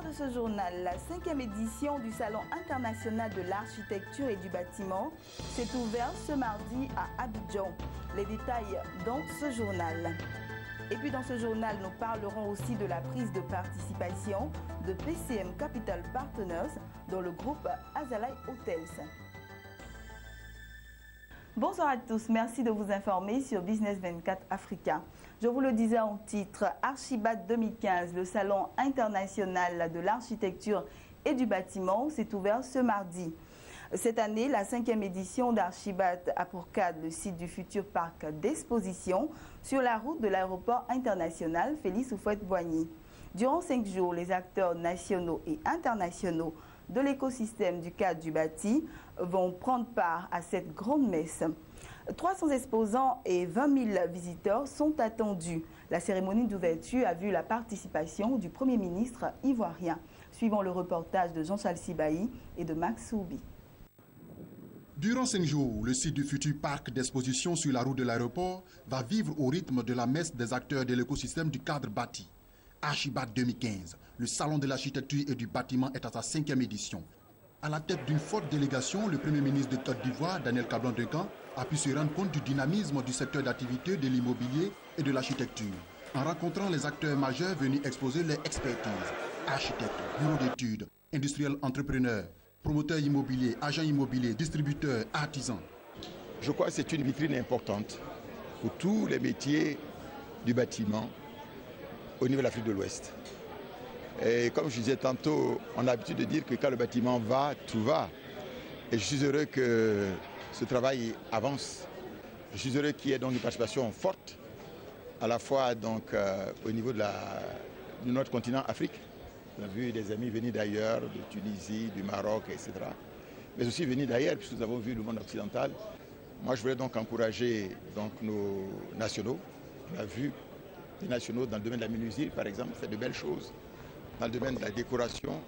de ce journal, la 5e édition du Salon international de l'architecture et du bâtiment s'est ouverte ce mardi à Abidjan. Les détails dans ce journal. Et puis dans ce journal, nous parlerons aussi de la prise de participation de PCM Capital Partners dans le groupe Azalai Hotels. Bonsoir à tous, merci de vous informer sur Business 24 Africa. Je vous le disais en titre, Archibat 2015, le Salon international de l'architecture et du bâtiment s'est ouvert ce mardi. Cette année, la 5e édition d'Archibat a pour cadre le site du futur parc d'exposition sur la route de l'aéroport international Félix Houphouët-Boigny. Durant 5 jours, les acteurs nationaux et internationaux de l'écosystème du cadre du bâti vont prendre part à cette grande messe. 300 exposants et 20 000 visiteurs sont attendus. La cérémonie d'ouverture a vu la participation du Premier ministre ivoirien. Suivant le reportage de Jean-Charles Sibahi et de Max Soubi. Durant 5 jours, le site du futur parc d'exposition sur la route de l'aéroport va vivre au rythme de la messe des acteurs de l'écosystème du cadre bâti. Archibat 2015, le salon de l'architecture et du bâtiment est à sa 5e édition. À la tête d'une forte délégation, le Premier ministre de Côte d'Ivoire, Daniel Kablan-Duncan, a pu se rendre compte du dynamisme du secteur d'activité de l'immobilier et de l'architecture, en rencontrant les acteurs majeurs venus exposer leur expertise. Architectes, bureaux d'études, industriels entrepreneurs, promoteurs immobiliers, agents immobiliers, distributeurs, artisans. Je crois que c'est une vitrine importante pour tous les métiers du bâtiment au niveau de l'Afrique de l'Ouest. Et comme je disais tantôt, on a l'habitude de dire que quand le bâtiment va, tout va. Et je suis heureux que ce travail avance. Je suis heureux qu'il y ait donc une participation forte, à la fois donc, au niveau de notre continent Afrique. On a vu des amis venir d'ailleurs, de Tunisie, du Maroc, etc. Mais aussi venir d'ailleurs, puisque nous avons vu le monde occidental. Moi, je voulais donc encourager donc, nos nationaux. On a vu des nationaux dans le domaine de la menuiserie, par exemple, faire de belles choses. Dans le domaine de la décoration,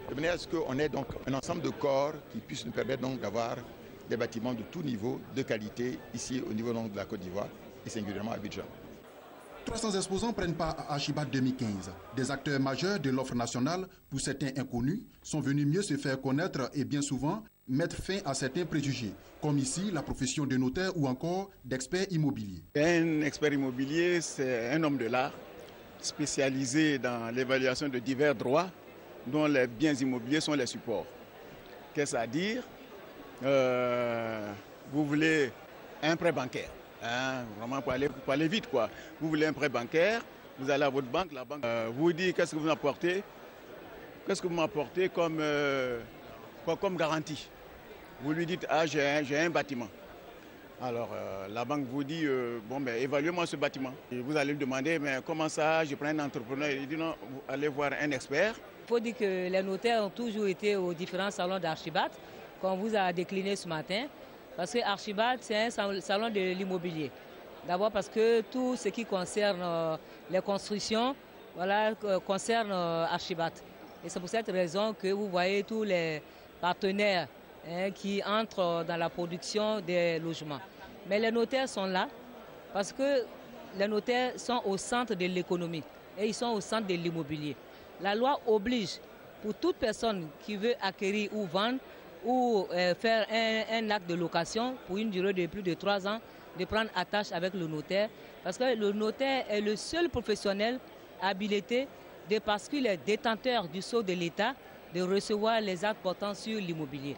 de manière à ce qu'on ait donc un ensemble de corps qui puissent nous permettre donc d'avoir des bâtiments de tout niveau, de qualité, ici au niveau donc de la Côte d'Ivoire et singulièrement à Abidjan. 300 exposants prennent part à Archibat 2015. Des acteurs majeurs de l'offre nationale, pour certains inconnus, sont venus mieux se faire connaître et bien souvent mettre fin à certains préjugés, comme ici la profession de notaire ou encore d'expert immobilier. Un expert immobilier, c'est un homme de l'art spécialisé dans l'évaluation de divers droits dont les biens immobiliers sont les supports. Qu'est-ce à dire? Vous voulez un prêt bancaire, hein, vraiment pour aller vite quoi. Vous voulez un prêt bancaire, vous allez à votre banque, la banque vous dit qu'est-ce que vous m'apportez, comme garantie. Vous lui dites ah j'ai un bâtiment. Alors la banque vous dit bon ben évaluez-moi ce bâtiment. Et vous allez lui demander mais comment ça, je prends un entrepreneur. Il dit non, vous allez voir un expert. Il faut dire que les notaires ont toujours été aux différents salons d'Archibat, qu'on vous a décliné ce matin, parce que Archibat c'est un salon de l'immobilier. D'abord parce que tout ce qui concerne les constructions, voilà, concerne Archibat. Et c'est pour cette raison que vous voyez tous les partenaires qui entrent dans la production des logements. Mais les notaires sont là parce que les notaires sont au centre de l'économie et ils sont au centre de l'immobilier. La loi oblige pour toute personne qui veut acquérir ou vendre ou faire un acte de location pour une durée de plus de 3 ans, de prendre attache avec le notaire parce que le notaire est le seul professionnel habilité parce qu'il est détenteur du sceau de l'État de recevoir les actes portant sur l'immobilier.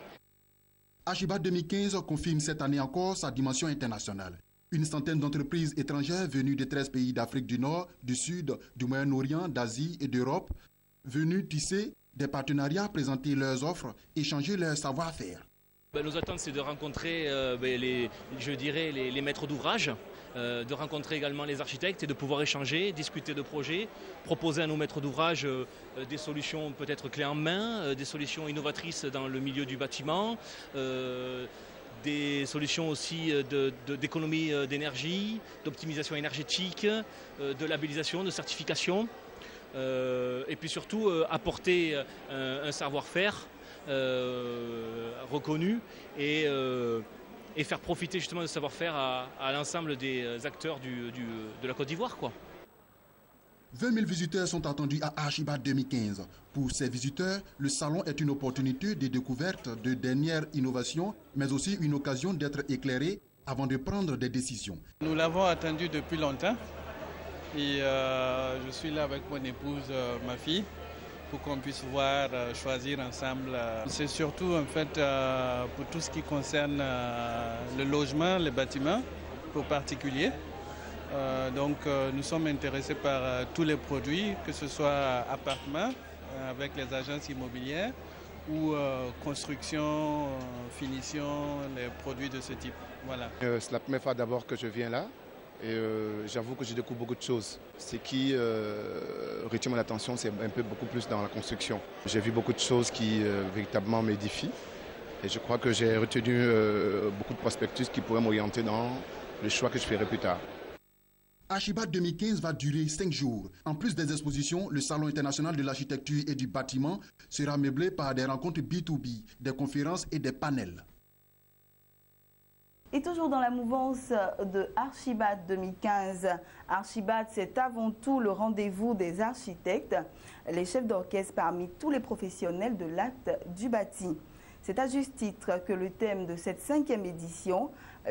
Archibat 2015 confirme cette année encore sa dimension internationale. Une centaine d'entreprises étrangères venues de 13 pays d'Afrique du Nord, du Sud, du Moyen-Orient, d'Asie et d'Europe, venues tisser des partenariats, présenter leurs offres, échanger leur savoir-faire. Nos attentes, c'est de rencontrer les maîtres d'ouvrage, de rencontrer également les architectes et de pouvoir échanger, discuter de projets, proposer à nos maîtres d'ouvrage des solutions peut-être clés en main, des solutions innovatrices dans le milieu du bâtiment, des solutions aussi d'économie d'énergie, d'optimisation énergétique, de labellisation, de certification, et puis surtout apporter un savoir-faire reconnu et faire profiter justement de ce savoir-faire à l'ensemble des acteurs de la Côte d'Ivoire, quoi. 20 000 visiteurs sont attendus à Archibat 2015. Pour ces visiteurs, le salon est une opportunité de découverte de dernières innovations, mais aussi une occasion d'être éclairé avant de prendre des décisions. Nous l'avons attendu depuis longtemps et je suis là avec mon épouse, ma fille, pour qu'on puisse voir, choisir ensemble. C'est surtout en fait pour tout ce qui concerne le logement, les bâtiments, pour particuliers. Donc nous sommes intéressés par tous les produits, que ce soit appartements avec les agences immobilières ou construction, finition, les produits de ce type. Voilà. C'est la première fois d'abord que je viens là et j'avoue que je découvre beaucoup de choses. Ce qui retient mon attention, c'est un peu beaucoup plus dans la construction. J'ai vu beaucoup de choses qui véritablement m'édifient et je crois que j'ai retenu beaucoup de prospectus qui pourraient m'orienter dans le choix que je ferai plus tard. Archibat 2015 va durer 5 jours. En plus des expositions, le Salon international de l'architecture et du bâtiment sera meublé par des rencontres B2B, des conférences et des panels. Et toujours dans la mouvance de Archibat 2015, Archibat, c'est avant tout le rendez-vous des architectes, les chefs d'orchestre parmi tous les professionnels de l'acte du bâti. C'est à juste titre que le thème de cette 5e édition,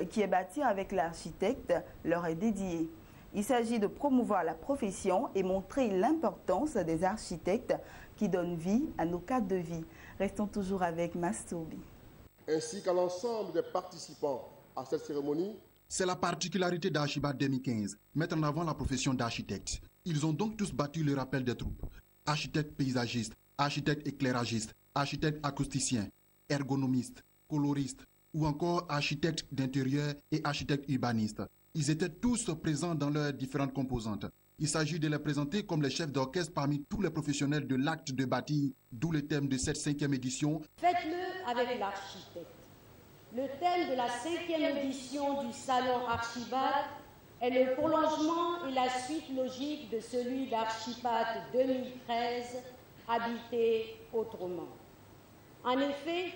qui est bâtir avec l'architecte, leur est dédié. Il s'agit de promouvoir la profession et montrer l'importance des architectes qui donnent vie à nos cadres de vie. Restons toujours avec Mastoubi. Ainsi qu'à l'ensemble des participants à cette cérémonie. C'est la particularité d'Archibat 2015, mettre en avant la profession d'architecte. Ils ont donc tous battu le rappel des troupes. Architecte paysagiste, architecte éclairagiste, architecte acousticien, ergonomiste, coloriste ou encore architecte d'intérieur et architecte urbaniste. Ils étaient tous présents dans leurs différentes composantes. Il s'agit de les présenter comme les chefs d'orchestre parmi tous les professionnels de l'acte de bâtir, d'où le thème de cette 5e édition. Faites-le avec l'architecte. Le thème de la 5e édition du Salon Archibat est le prolongement et la suite logique de celui d'Archibat 2013, Habiter autrement. En effet,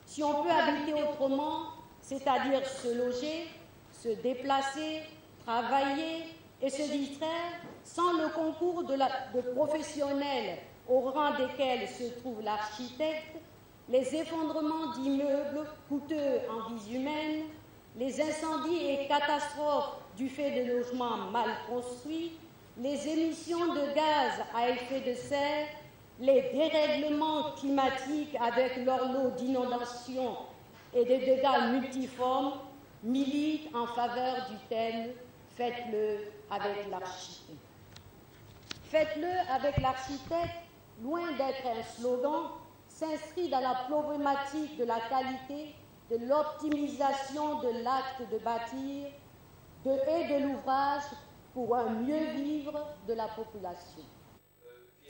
si on peut habiter autrement, c'est-à-dire se loger, se déplacer, travailler et se distraire sans le concours de professionnels au rang desquels se trouve l'architecte, les effondrements d'immeubles coûteux en vies humaines, les incendies et catastrophes du fait de logements mal construits, les émissions de gaz à effet de serre, les dérèglements climatiques avec leur lot d'inondations et de dégâts multiformes militent en faveur du thème « Faites-le avec l'architecte ». Faites-le avec l'architecte, loin d'être un slogan, s'inscrit dans la problématique de la qualité, de l'optimisation de l'acte de bâtir et de l'ouvrage pour un mieux vivre de la population.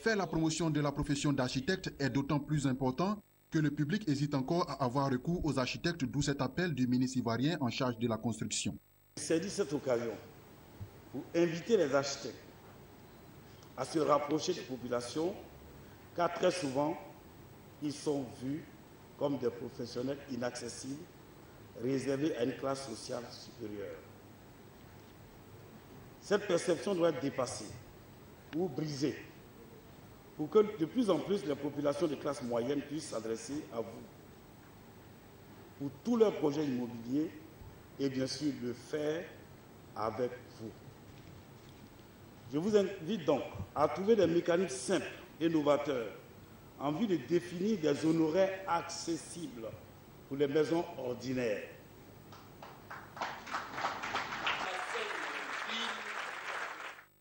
Faire la promotion de la profession d'architecte est d'autant plus important que le public hésite encore à avoir recours aux architectes, d'où cet appel du ministre ivoirien en charge de la construction. C'est dit cette occasion pour inviter les architectes à se rapprocher des populations, car très souvent, ils sont vus comme des professionnels inaccessibles, réservés à une classe sociale supérieure. Cette perception doit être dépassée ou brisée pour que de plus en plus les populations de classe moyenne puissent s'adresser à vous pour tous leurs projets immobiliers et bien sûr le faire avec vous. Je vous invite donc à trouver des mécanismes simples et novateurs en vue de définir des honoraires accessibles pour les maisons ordinaires.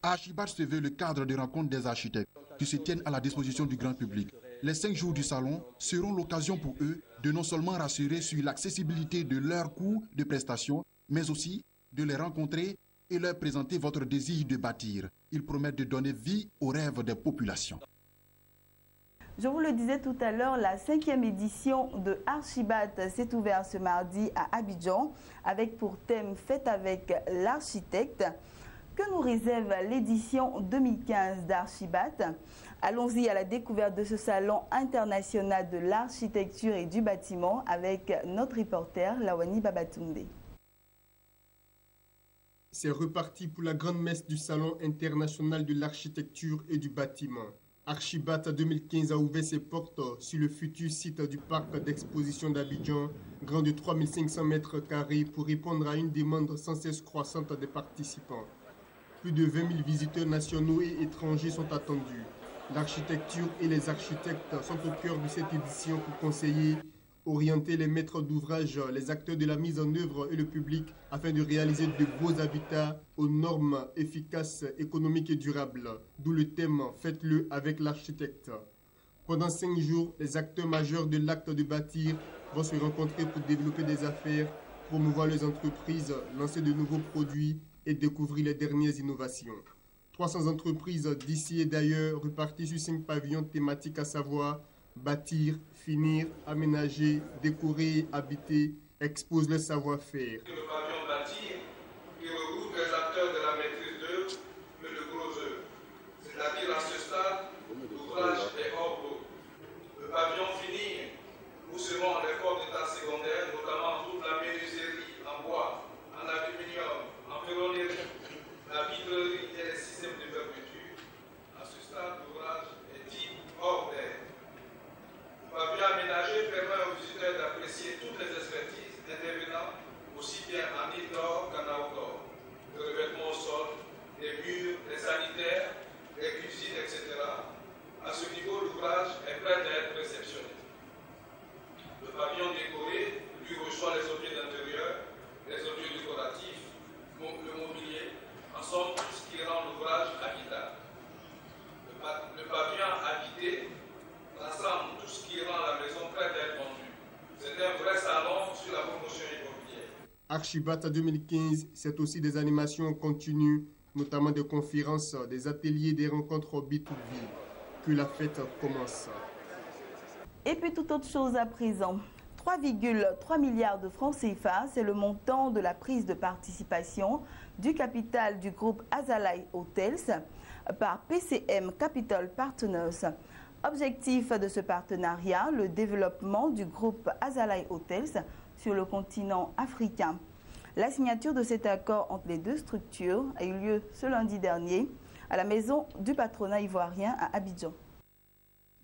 Archibat se veut le cadre de rencontre des architectes qui se tiennent à la disposition du grand public. Les 5 jours du salon seront l'occasion pour eux de non seulement rassurer sur l'accessibilité de leurs coûts de prestations, mais aussi de les rencontrer et leur présenter votre désir de bâtir. Ils promettent de donner vie aux rêves des populations. Je vous le disais tout à l'heure, la 5e édition de Archibat s'est ouverte ce mardi à Abidjan avec pour thème « Faites avec l'architecte ». Que nous réserve l'édition 2015 d'Archibat? Allons-y à la découverte de ce salon international de l'architecture et du bâtiment avec notre reporter Lawani Babatunde. C'est reparti pour la grande messe du Salon international de l'architecture et du bâtiment. Archibat 2015 a ouvert ses portes sur le futur site du parc d'exposition d'Abidjan, grand de 3500 mètres carrés, pour répondre à une demande sans cesse croissante des participants. Plus de 20 000 visiteurs nationaux et étrangers sont attendus. L'architecture et les architectes sont au cœur de cette édition pour conseiller, orienter les maîtres d'ouvrage, les acteurs de la mise en œuvre et le public afin de réaliser de beaux habitats aux normes efficaces, économiques et durables. D'où le thème « Faites-le avec l'architecte ». Pendant 5 jours, les acteurs majeurs de l'acte de bâtir vont se rencontrer pour développer des affaires, promouvoir les entreprises, lancer de nouveaux produits et découvrir les dernières innovations. 300 entreprises d'ici et d'ailleurs reparties sur 5 pavillons thématiques, à savoir bâtir, finir, aménager, décorer, habiter, exposent leur savoir-faire. Le pavillon bâtir qui regroupe les acteurs de la maîtrise d'œuvre et le gros œuvre. C'est-à-dire à ce stade, l'ouvrage est hors d'eau. Le pavillon finir, où seront les corps d'état secondaires, notamment toute la menuiserie en bois, en aluminium, en ferronnerie, la vitrerie et les systèmes de fermeture. À ce stade, l'ouvrage est dit hors d'air. Le pavillon aménagé permet aux visiteurs d'apprécier toutes les expertises intervenant aussi bien en indoor qu'en outdoor. Le revêtement au sol, les murs, les sanitaires, les cuisines, etc. À ce niveau, l'ouvrage est prêt à être réceptionné. Le pavillon décoré lui reçoit les objets d'intérieur, les objets décoratifs, le mobilier, en somme tout ce qui rend l'ouvrage habitable. Le pavillon habité rassemble tout ce qui rend la maison prête à être vendue. C'est un vrai salon sur la promotion immobilière. Archibat 2015, c'est aussi des animations continues, notamment des conférences, des ateliers, des rencontres B2B. Que la fête commence. Et puis toute autre chose à présent. 3,3 milliards de francs CFA, c'est le montant de la prise de participation du capital du groupe Azalai Hotels par PCM Capital Partners. Objectif de ce partenariat, le développement du groupe Azalai Hotels sur le continent africain. La signature de cet accord entre les deux structures a eu lieu ce lundi dernier à la maison du patronat ivoirien à Abidjan.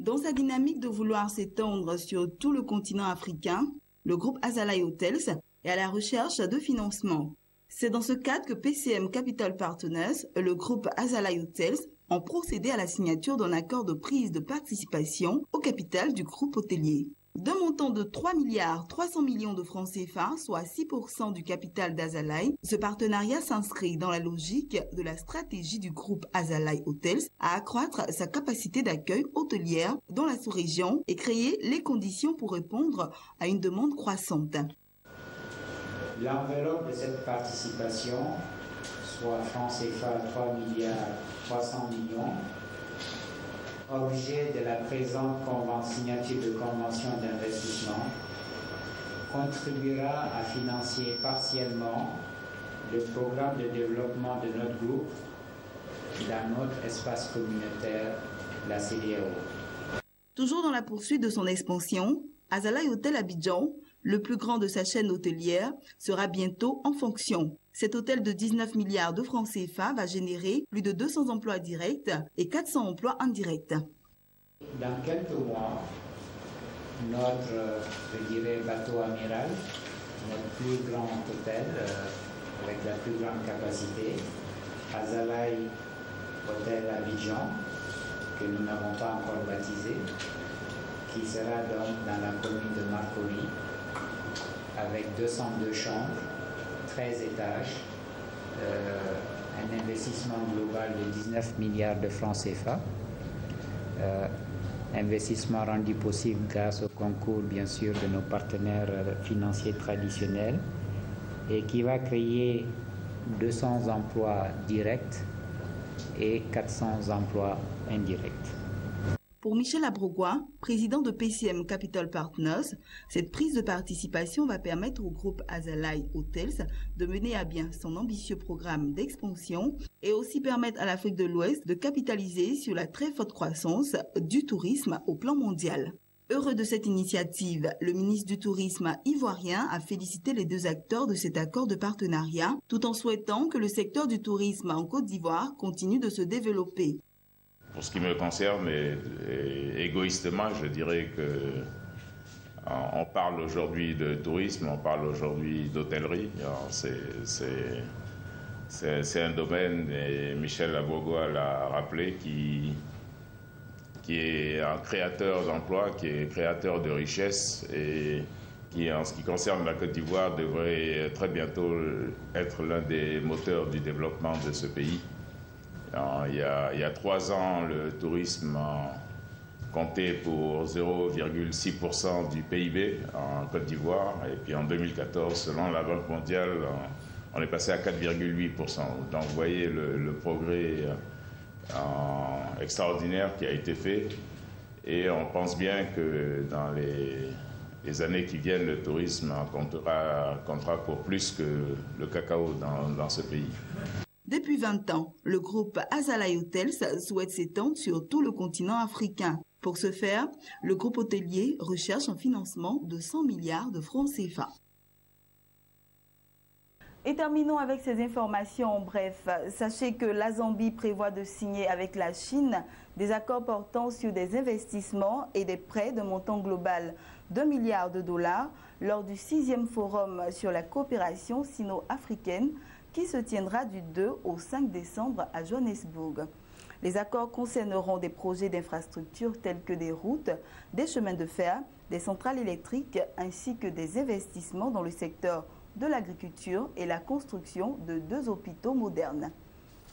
Dans sa dynamique de vouloir s'étendre sur tout le continent africain, le groupe Azalai Hotels est à la recherche de financement. C'est dans ce cadre que PCM Capital Partners et le groupe Azalai Hotels ont procédé à la signature d'un accord de prise de participation au capital du groupe hôtelier. D'un montant de 3,3 milliards de francs CFA, soit 6% du capital d'Azalai, ce partenariat s'inscrit dans la logique de la stratégie du groupe Azalai Hotels à accroître sa capacité d'accueil hôtelière dans la sous-région et créer les conditions pour répondre à une demande croissante. L'enveloppe de cette participation, soit francs CFA 3,3 milliards, objet de la présente signature de convention d'investissement, contribuera à financer partiellement le programme de développement de notre groupe dans notre espace communautaire, la CEDEAO. Toujours dans la poursuite de son expansion, Azalai Hotel Abidjan, le plus grand de sa chaîne hôtelière, sera bientôt en fonction. Cet hôtel de 19 milliards de francs CFA va générer plus de 200 emplois directs et 400 emplois indirects. Dans quelques mois, notre, bateau amiral, notre plus grand hôtel avec la plus grande capacité, Azalai Hotel Abidjan, que nous n'avons pas encore baptisé, qui sera donc dans la commune de Marcory, avec 202 chambres, 13 étages, un investissement global de 19 milliards de francs CFA, investissement rendu possible grâce au concours, bien sûr, de nos partenaires financiers traditionnels, et qui va créer 200 emplois directs et 400 emplois indirects. Pour Michel Abrogois, président de PCM Capital Partners, cette prise de participation va permettre au groupe Azalai Hotels de mener à bien son ambitieux programme d'expansion et aussi permettre à l'Afrique de l'Ouest de capitaliser sur la très forte croissance du tourisme au plan mondial. Heureux de cette initiative, le ministre du Tourisme ivoirien a félicité les deux acteurs de cet accord de partenariat, tout en souhaitant que le secteur du tourisme en Côte d'Ivoire continue de se développer. Pour ce qui me concerne, égoïstement, je dirais que on parle aujourd'hui de tourisme, on parle aujourd'hui d'hôtellerie. C'est un domaine, et Michel Abogoa l'a rappelé, qui est un créateur d'emplois, qui est créateur de richesses et qui, en ce qui concerne la Côte d'Ivoire, devrait très bientôt être l'un des moteurs du développement de ce pays. Il y a 3 ans, le tourisme comptait pour 0,6% du PIB en Côte d'Ivoire. Et puis en 2014, selon la Banque mondiale, on est passé à 4,8%. Donc vous voyez le progrès extraordinaire qui a été fait. Et on pense bien que dans les années qui viennent, le tourisme comptera pour plus que le cacao dans ce pays. Depuis 20 ans, le groupe Azalai Hotels souhaite s'étendre sur tout le continent africain. Pour ce faire, le groupe hôtelier recherche un financement de 100 milliards de francs CFA. Et terminons avec ces informations en bref. Sachez que la Zambie prévoit de signer avec la Chine des accords portant sur des investissements et des prêts de montant global de $1 milliard lors du 6e forum sur la coopération sino-africaine qui se tiendra du 2 au 5 décembre à Johannesburg. Les accords concerneront des projets d'infrastructures tels que des routes, des chemins de fer, des centrales électriques ainsi que des investissements dans le secteur de l'agriculture et la construction de 2 hôpitaux modernes.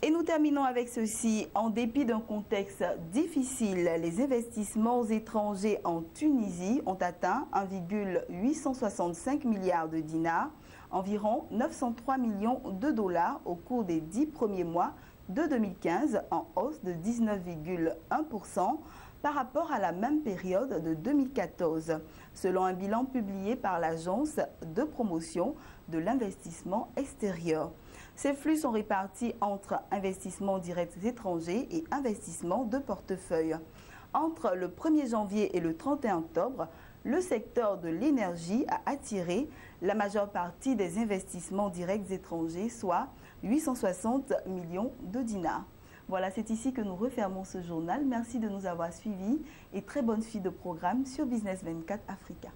Et nous terminons avec ceci. En dépit d'un contexte difficile, les investissements étrangers en Tunisie ont atteint 1,865 milliards de dinars, environ 903 millions de dollars au cours des 10 premiers mois de 2015, en hausse de 19,1% par rapport à la même période de 2014, selon un bilan publié par l'Agence de promotion de l'investissement extérieur. Ces flux sont répartis entre investissements directs étrangers et investissements de portefeuille. Entre le 1er janvier et le 31 octobre, le secteur de l'énergie a attiré la majeure partie des investissements directs étrangers, soit 860 millions de dinars. Voilà, c'est ici que nous refermons ce journal. Merci de nous avoir suivis et très bonne suite de programme sur Business 24 Africa.